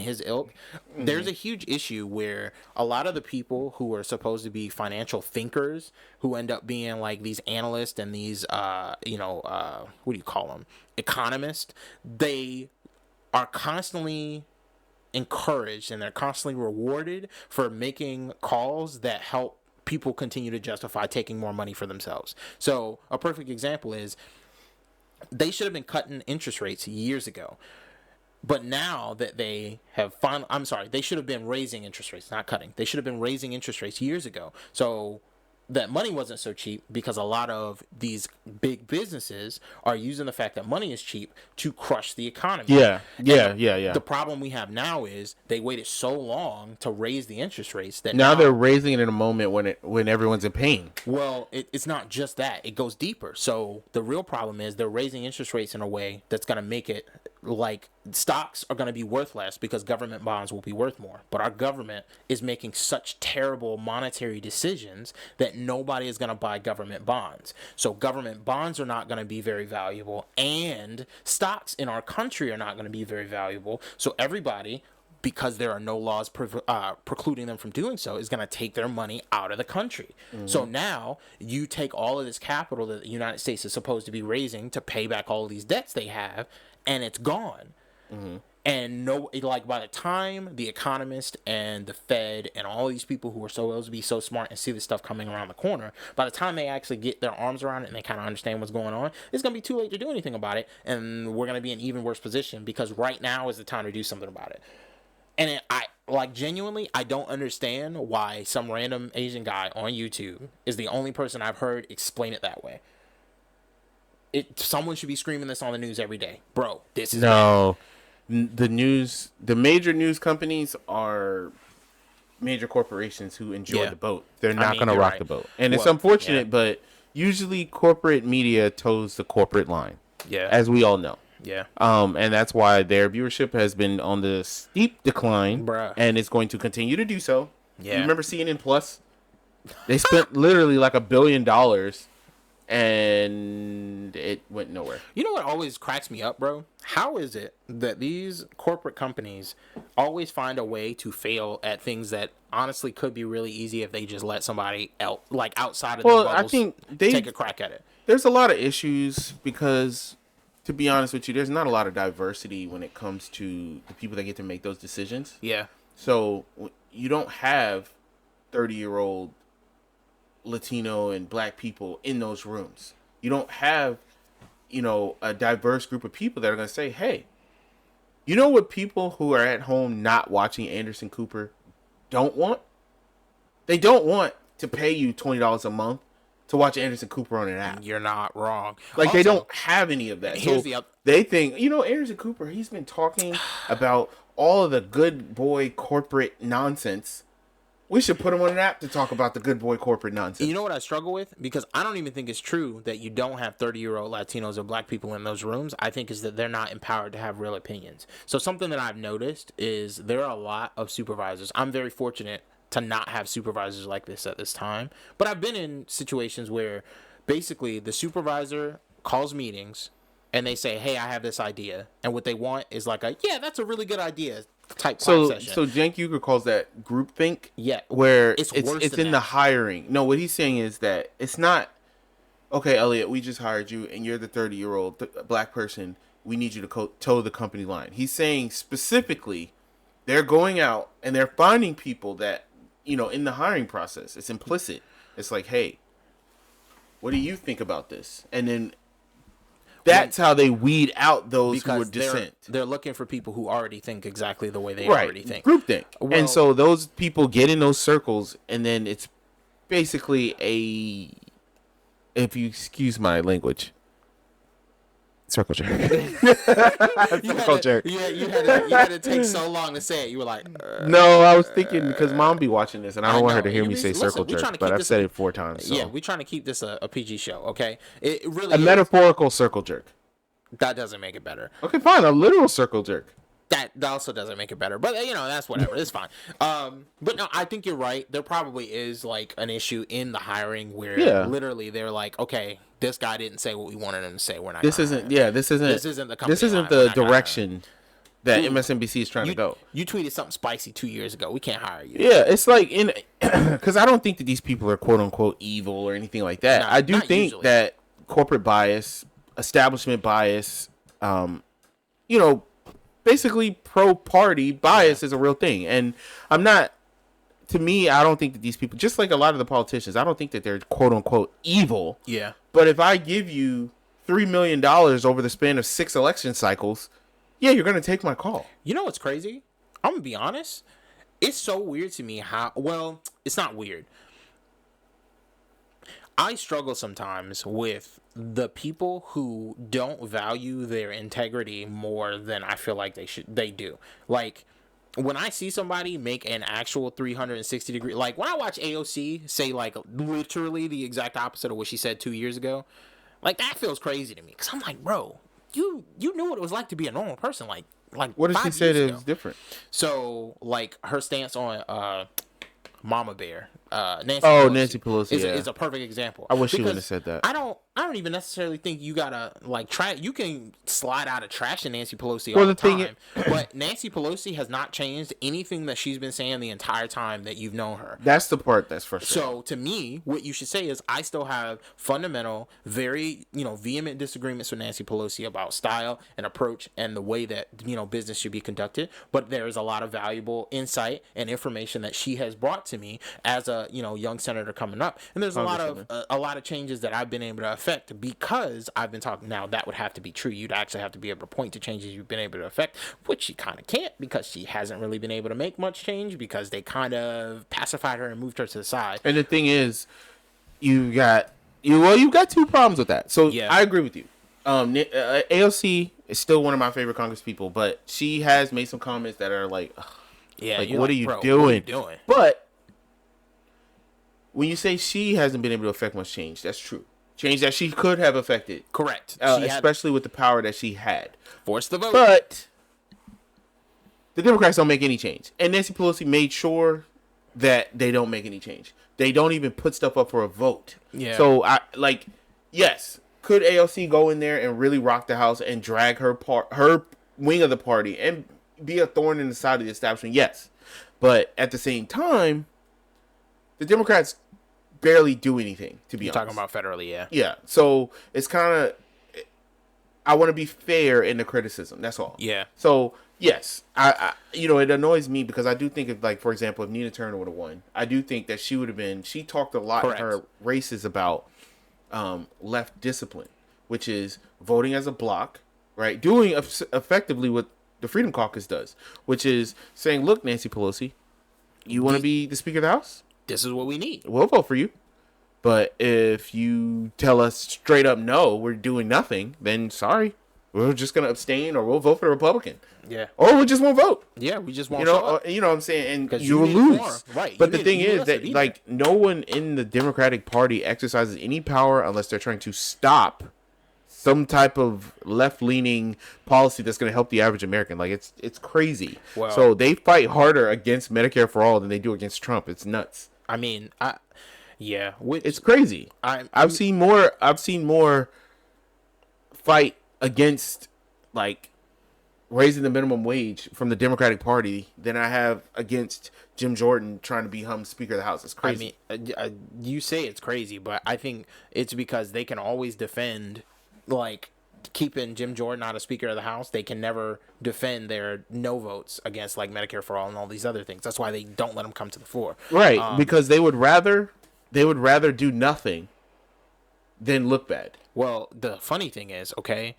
his ilk, there's a huge issue where a lot of the people who are supposed to be financial thinkers, who end up being like these analysts and these, what do you call them? Economists, they are constantly encouraged and they're constantly rewarded for making calls that help people continue to justify taking more money for themselves. So a perfect example is they should have been cutting interest rates years ago. But now that they have they should have been raising interest rates, not cutting. They should have been raising interest rates years ago. So that money wasn't so cheap because a lot of these big businesses are using the fact that money is cheap to crush the economy. Yeah. The problem we have now is they waited so long to raise the interest rates that now they're raising it in a moment when everyone's in pain. Well, it's not just that. It goes deeper. So the real problem is they're raising interest rates in a way that's going to make it like stocks are going to be worth less because government bonds will be worth more. But our government is making such terrible monetary decisions that nobody is going to buy government bonds. So government bonds are not going to be very valuable, and stocks in our country are not going to be very valuable. So everybody, because there are no laws precluding them from doing so, is going to take their money out of the country. Mm-hmm. So now you take all of this capital that the United States is supposed to be raising to pay back all of these debts they have, and it's gone. Mm-hmm. And by the time the economist and the Fed and all these people who are supposed to be so smart and see this stuff coming around the corner, by the time they actually get their arms around it and they kind of understand what's going on, it's going to be too late to do anything about it. And we're going to be in an even worse position because right now is the time to do something about it. And genuinely, I don't understand why some random Asian guy on YouTube is the only person I've heard explain it that way. Someone should be screaming this on the news every day. Bro, this is bad. The major news companies are major corporations who enjoy the boat. They're not going to rock the boat. And it's unfortunate, but usually corporate media toes the corporate line. Yeah. As we all know. Yeah. And that's why their viewership has been on the steep decline. Bruh. And it's going to continue to do so. Yeah. You remember CNN Plus? They spent literally like $1 billion and it went nowhere. You know what always cracks me up, bro? How is it that these corporate companies always find a way to fail at things that honestly could be really easy if they just let somebody else, like outside of the bubbles, I think take a crack at it? There's a lot of issues because, to be honest with you, there's not a lot of diversity when it comes to the people that get to make those decisions. Yeah. So you don't have 30-year-old Latino and black people in those rooms. You don't have, a diverse group of people that are going to say, hey, you know what people who are at home not watching Anderson Cooper don't want? They don't want to pay you $20 a month to watch Anderson Cooper on an app. You're not wrong. Like, they don't have any of that. So they think, Anderson Cooper, he's been talking about all of the good boy corporate nonsense. We should put him on an app to talk about the good boy corporate nonsense. You know what I struggle with? Because I don't even think it's true that you don't have 30-year-old Latinos or black people in those rooms. I think is that they're not empowered to have real opinions. So something that I've noticed is there are a lot of supervisors. I'm very fortunate to not have supervisors like this at this time. But I've been in situations where basically the supervisor calls meetings and they say, hey, I have this idea. And what they want is like that's a really good idea type session. So Cenk Uygur calls that groupthink. Yeah. Where it's in the hiring. No, what he's saying is that it's not, okay, Elliot, we just hired you and you're the 30-year-old black person. We need you to toe the company line. He's saying specifically they're going out and they're finding people that, in the hiring process, it's implicit. It's like, hey, what do you think about this? And then that's how they weed out those who are dissent. They're looking for people who already think exactly the way they already think. Groupthink. Well, and so those people get in those circles, and then it's basically if you excuse my language, circle jerk. Circle jerk. You had to take so long to say it. You were like, no, I was thinking because Mom be watching this, and I don't want her to hear me say circle jerk, but I've said it 4 times. So. Yeah, we're trying to keep this a PG show, okay? It really a metaphorical circle jerk. That doesn't make it better. Okay, fine. A literal circle jerk. That also doesn't make it better, but that's whatever. It's fine. But no, I think you're right. There probably is like an issue in the hiring where literally they're like, okay, this guy didn't say what we wanted him to say. We're not. This isn't the company. This isn't the direction that MSNBC is trying to go. You tweeted something spicy 2 years ago. We can't hire you. Yeah, it's like because I don't think that these people are quote unquote evil or anything like that. I do think usually. That corporate bias, establishment bias, basically pro party bias is a real thing. And I'm not. To me, I don't think that these people, just like a lot of the politicians, I don't think that they're quote unquote evil. Yeah. But if I give you $3 million over the span of 6 election cycles, yeah, you're going to take my call. You know what's crazy? I'm going to be honest. It's so weird to me how, well, it's not weird. I struggle sometimes with the people who don't value their integrity more than I feel like they do. Like, when I see somebody make an actual 360 degree, like when I watch AOC say like literally the exact opposite of what she said 2 years ago, like that feels crazy to me. Cause I'm like, bro, you knew what it was like to be a normal person. Like what did she say that was different? So like her stance on Mama Bear, Nancy Pelosi is a perfect example. I wish she wouldn't have said that. I don't even necessarily think you gotta like try. You can slide out of trash to Nancy Pelosi all the time, but Nancy Pelosi has not changed anything that she's been saying the entire time that you've known her. That's the part that's frustrating. So to me, what you should say is I still have fundamental, very vehement disagreements with Nancy Pelosi about style and approach and the way that business should be conducted. But there is a lot of valuable insight and information that she has brought to me as a young senator coming up, and there's a lot of changes that I've been able to affect because I've been talking. Now that would have to be true. You'd actually have to be able to point to changes you've been able to affect, which she kind of can't because she hasn't really been able to make much change because they kind of pacified her and moved her to the side. And the thing is, you got 2 problems with that. So yeah. I agree with you. AOC is still one of my favorite Congresspeople, but she has made some comments that are like, yeah, like what are you doing? But when you say she hasn't been able to affect much change, that's true. Change that she could have affected. Correct. Especially with the power that she had. Force the vote. But the Democrats don't make any change. And Nancy Pelosi made sure that they don't make any change. They don't even put stuff up for a vote. Yeah. So, yes, could AOC go in there and really rock the House and drag her wing of the party and be a thorn in the side of the establishment? Yes. But at the same time, the Democrats barely do anything, to be honest. Talking about federally, yeah. Yeah. So it's kind of, I want to be fair in the criticism. That's all. Yeah. So yes, I it annoys me because I do think of, like, for example, if Nina Turner would have won, I do think that she would have been. She talked a lot Correct. in her races about left discipline, which is voting as a block, right? Doing effectively what the Freedom Caucus does, which is saying, look, Nancy Pelosi, you want to be the Speaker of the House? This is what we need. We'll vote for you. But if you tell us straight up no, we're doing nothing, then sorry. We're just going to abstain or we'll vote for the Republican. Yeah. Or we just won't vote. Yeah, we just won't show up. You know what I'm saying? And you will lose. Right. But the thing is that, like, no one in the Democratic Party exercises any power unless they're trying to stop some type of left-leaning policy that's going to help the average American. Like, it's crazy. Well, so they fight harder against Medicare for all than they do against Trump. It's nuts. I mean, yeah, it's crazy. I've seen more fight against, like, raising the minimum wage from the Democratic Party than I have against Jim Jordan trying to become Speaker of the House. It's crazy. I mean, you say it's crazy, but I think it's because they can always defend, like, keeping Jim Jordan out of Speaker of the House. They can never defend their no votes against, like, Medicare for all and all these other things. That's why they don't let them come to the floor. Right, because they would rather do nothing than look bad. Well, the funny thing is, okay,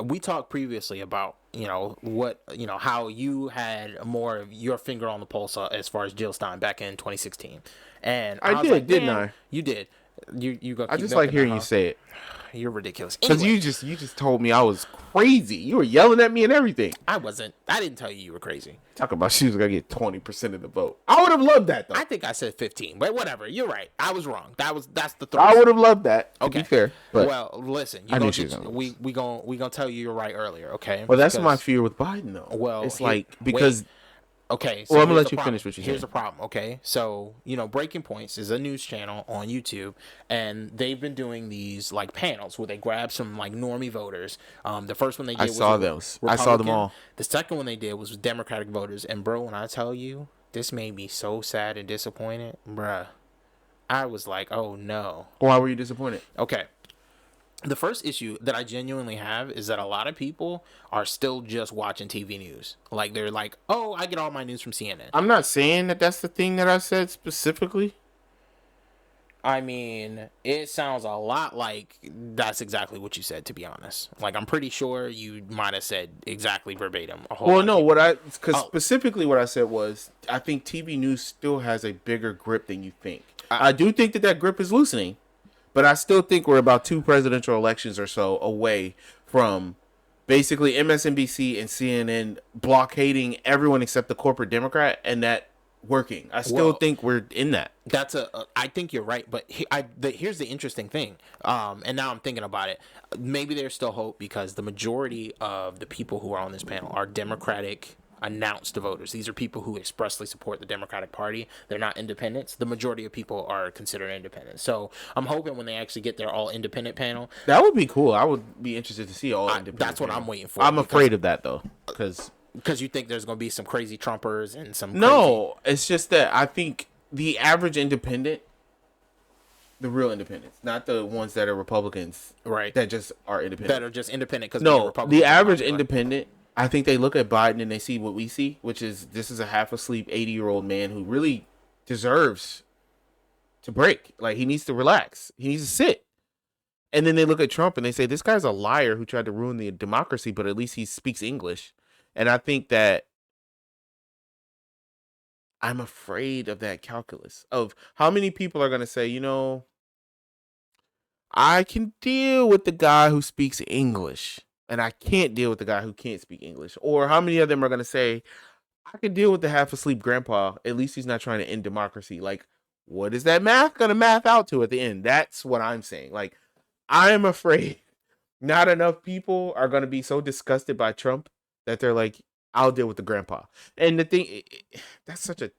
we talked previously about, how you had more of your finger on the pulse as far as Jill Stein back in 2016. And I did, didn't I? You did. You go. I just like hearing you say it. You're ridiculous. Because anyway, you just told me I was crazy. You were yelling at me and everything. I wasn't. I didn't tell you were crazy. Talk about she was gonna get 20% of the vote. I would have loved that though. I think I said 15, but whatever. You're right. I was wrong. That's the throw. I would have loved that. To okay. be fair. But well, listen. I knew she was gonna lose. We gonna tell you you're right earlier. Okay. Well, that's my fear with Biden though. Well, it's like because Okay, so well, I'm gonna here's let the you problem. finish what you're Here's saying. the problem. Okay, so Breaking Points is a news channel on YouTube, and they've been doing these like panels where they grab some like normie voters. The first one they I did was saw a those. I saw them Republican. all. The second one they did was Democratic voters. And bro, when I tell you, this made me so sad and disappointed, bruh. I was like, oh no. Why were you disappointed? Okay. The first issue that I genuinely have is that a lot of people are still just watching TV news. Like, they're like, oh, I get all my news from CNN. I'm not saying that that's the thing that I said specifically. I mean, it sounds a lot like that's exactly what you said, to be honest. Like, I'm pretty sure you might have said exactly verbatim. Well, no, specifically what I said was, I think TV news still has a bigger grip than you think. I do think that grip is loosening. But I still think we're about 2 presidential elections or so away from basically MSNBC and CNN blockading everyone except the corporate Democrat, and that working. I still think we're in that. I think you're right, but here's the interesting thing. And now I'm thinking about it. Maybe there's still hope because the majority of the people who are on this panel are Democratic announced voters. These are people who expressly support the Democratic Party. They're not independents. The majority of people are considered independent. So I'm hoping when they actually get their all independent panel, that would be cool. I would be interested to see all independent. That's what panel. I'm waiting for. I'm afraid of that though, because you think there's going to be some crazy Trumpers and some no. It's just that I think the average independent, the real independents, not the ones that are Republicans, right? That just are independent. That are just independent because no, the average independent. I think they look at Biden and they see what we see, which is this is a half asleep 80-year-old man who really deserves to break. Like, he needs to relax. He needs to sit. And then they look at Trump and they say, this guy's a liar who tried to ruin the democracy, but at least he speaks English. And I think that I'm afraid of that calculus of how many people are going to say, I can deal with the guy who speaks English. And I can't deal with the guy who can't speak English. Or how many of them are going to say, I can deal with the half asleep grandpa. At least he's not trying to end democracy. Like, what is that math going to math out to at the end? That's what I'm saying. Like, I am afraid not enough people are going to be so disgusted by Trump that they're like, I'll deal with the grandpa. And the thing, that's such a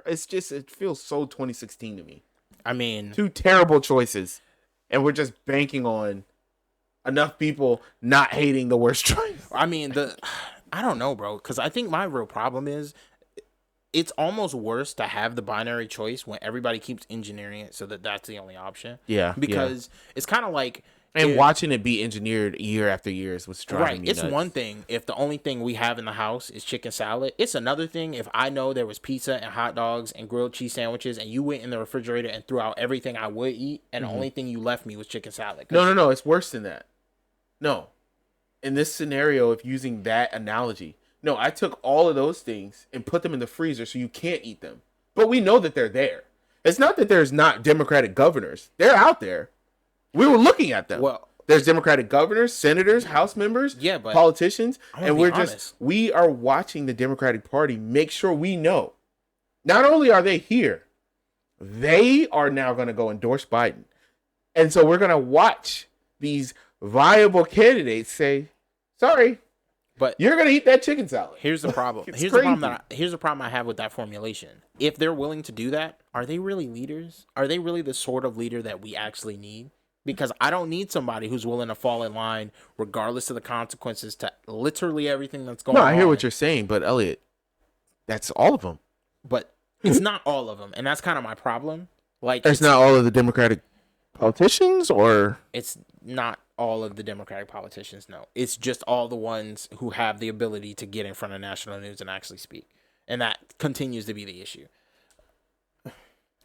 it's just, it feels so 2016 to me. I mean, 2 terrible choices. And we're just banking on enough people not hating the worst choice. I mean, I don't know, bro, because I think my real problem is it's almost worse to have the binary choice when everybody keeps engineering it so that that's the only option. Yeah. Because it's kind of like... And watching it be engineered year after year is what's driving me nuts. It's one thing if the only thing we have in the house is chicken salad. It's another thing if I know there was pizza and hot dogs and grilled cheese sandwiches and you went in the refrigerator and threw out everything I would eat and the only thing you left me was chicken salad. No. It's worse than that. No. In this scenario of using that analogy, no, I took all of those things and put them in the freezer so you can't eat them. But we know that they're there. It's not that there's not Democratic governors. They're out there. We were looking at them. Well, there's Democratic governors, senators, House members, but politicians, and we're honest. We are watching the Democratic Party make sure we know. Not only are they here, they are now going to go endorse Biden. And so we're going to watch these viable candidates say, sorry, but you're going to eat that chicken salad. Here's the problem. Here's the problem I have with that formulation. If they're willing to do that, are they really leaders? Are they really the sort of leader that we actually need? Because I don't need somebody who's willing to fall in line regardless of the consequences to literally everything that's going on. No, I hear what you're saying, but Elliot, that's all of them. But it's not all of them, and that's kind of my problem. Like, it's not all of the Democratic politicians, or it's not all of the Democratic politicians. No, it's just all the ones who have the ability to get in front of national news and actually speak, and that continues to be the issue.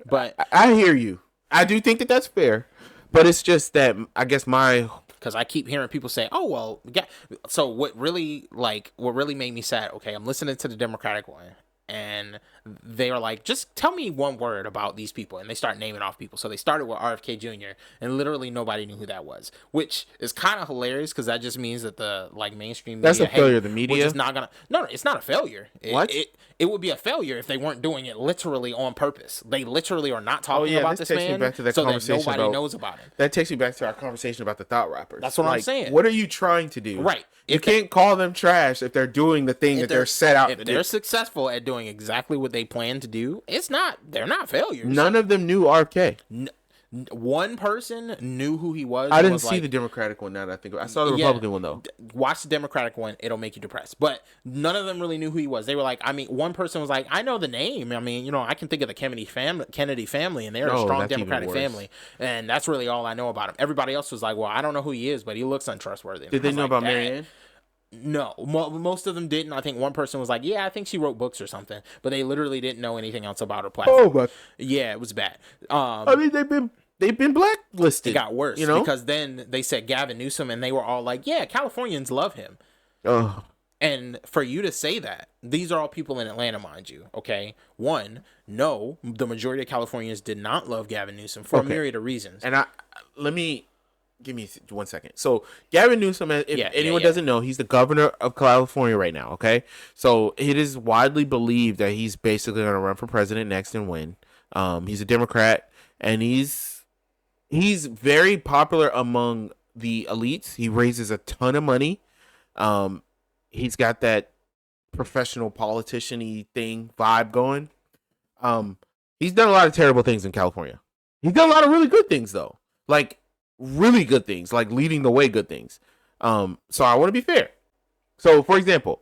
But I hear you. I do think that that's fair, but it's just that I guess because I keep hearing people say, "Oh well," yeah. So what really made me sad? Okay, I'm listening to the Democratic one, and they are like, "Just tell me one word about these people," and they start naming off people. So they started with RFK Jr. and literally nobody knew who that was, which is kind of hilarious because that just means that the mainstream media, that's a failure of the media. We're just not gonna. No, it's not a failure. What? It would be a failure if they weren't doing it literally on purpose. They literally are not Oh talking yeah, about this this takes me man back to that so that conversation nobody about, knows about him. that takes me back to our conversation about the thought rappers. That's what I'm saying. What are you trying to do? Right. You can't call them trash if they're doing the thing that they're set out to do. If they're successful at doing exactly what they plan to do, they're not failures. None of them knew RFK. One person knew who he was. I didn't see the Democratic one now that I think I saw the Republican one though. Watch the Democratic one. It'll make you depressed. But none of them really knew who he was. They were like, I mean, one person was like, I know the name. I mean, I can think of the Kennedy family, and they're a strong Democratic family. And that's really all I know about him. Everybody else was like, well, I don't know who he is, but he looks untrustworthy. Did they know about Marianne? No, most of them didn't. I think one person was like, yeah, I think she wrote books or something, but they literally didn't know anything else about her platform. Oh, but yeah, it was bad. I mean, they've been blacklisted. It got worse, because then they said Gavin Newsom, and they were all like, yeah, Californians love him. Oh. And for you to say that, these are all people in Atlanta, mind you, okay? One, no, the majority of Californians did not love Gavin Newsom for a myriad of reasons. And give me 1 second. So Gavin Newsom, if anyone doesn't know, he's the governor of California right now, okay? So it is widely believed that he's basically going to run for president next and win. He's a Democrat, and he's very popular among the elites. He raises a ton of money. He's got that professional politician-y thing vibe going. He's done a lot of terrible things in California. He's done a lot of really good things though. Like really good things, like leading the way good things. So I want to be fair. So for example,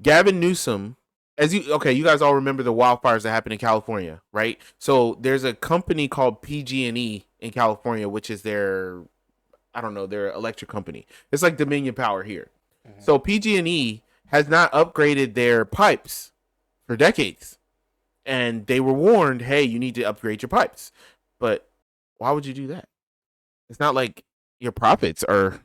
Gavin Newsom, you guys all remember the wildfires that happened in California, right? So there's a company called PG&E in California, which is their electric company. It's like Dominion Power here. Mm-hmm. So PG&E has not upgraded their pipes for decades. And they were warned, hey, you need to upgrade your pipes. But why would you do that? It's not like your profits are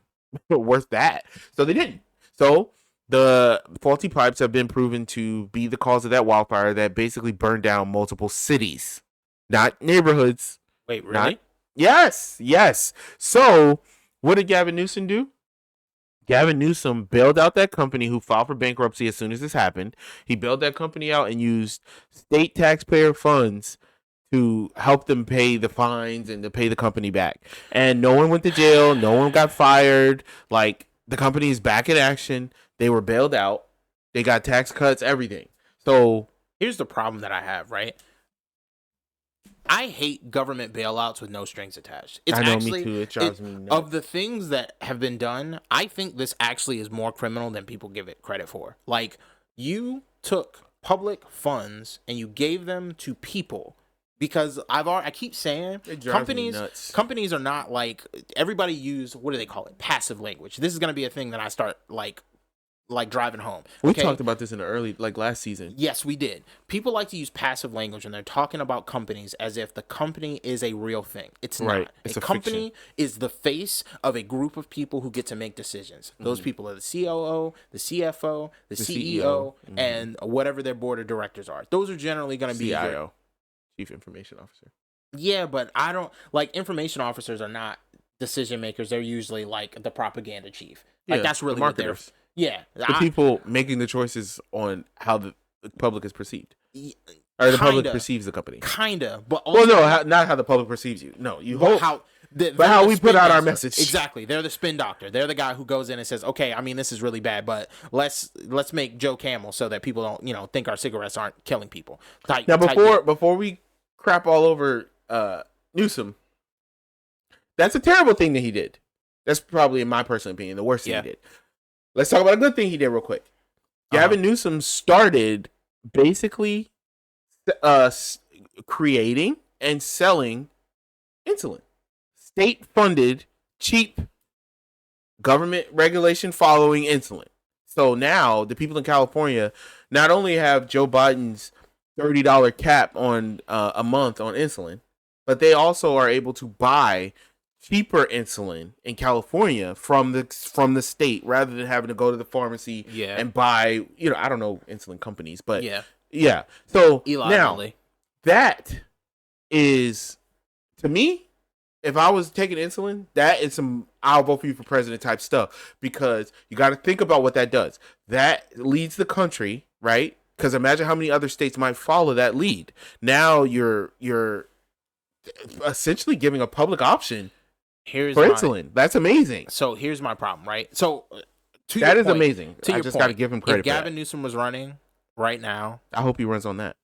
worth that. So they didn't. So the faulty pipes have been proven to be the cause of that wildfire that basically burned down multiple cities, not neighborhoods. Wait, really? Yes. So what did Gavin Newsom do? Gavin Newsom bailed out that company who filed for bankruptcy as soon as this happened. He bailed that company out and used state taxpayer funds to help them pay the fines and to pay the company back. And no one went to jail. No one got fired. Like, the company is back in action. They were bailed out. They got tax cuts, everything. So here's the problem that I have, right? I hate government bailouts with no strings attached. I know, me too. It drives me nuts. Of the things that have been done, I think this actually is more criminal than people give it credit for. Like, you took public funds and you gave them to people. Because I keep saying companies are not like, everybody use, what do they call it? Passive language. This is going to be a thing that I start like driving home. We talked about this in the early, last season. Yes, we did. People like to use passive language when they're talking about companies as if the company is a real thing. It's not. It's a company is the face of a group of people who get to make decisions. Those people are the COO, the CFO, the CEO, and whatever their board of directors are. Those are generally going to be CIO. Chief Information Officer. Yeah, but I don't like information officers are not decision makers. They're usually like the propaganda chief. Like that's really what they're. Yeah, the people making the choices on how the public is perceived, or the public perceives the company. Kinda, but also, not how the public perceives you. No, how we put out our message. Exactly, they're the spin doctor. They're the guy who goes in and says, "Okay, I mean this is really bad, but let's make Joe Camel so that people don't think our cigarettes aren't killing people." Before we crap all over Newsom, that's a terrible thing that he did. That's probably, in my personal opinion, the worst thing he did. Let's talk about a good thing he did real quick. Gavin Newsom started basically creating and selling insulin. State-funded, cheap, government regulation following insulin. So now the people in California not only have Joe Biden's $30 cap on a month on insulin, but they also are able to buy cheaper insulin in California from the state rather than having to go to the pharmacy and buy, I don't know insulin companies, but yeah. So Eli now Lilly. That is, to me, if I was taking insulin, that is some I'll vote for you for president type stuff, because you got to think about what that does. That leads the country, right, Because imagine how many other states might follow that lead. Now you're essentially giving a public option for insulin. That's amazing. So here's my problem, right? So that is amazing. I just got to give him credit. If Gavin Newsom was running right now, I hope he runs on that.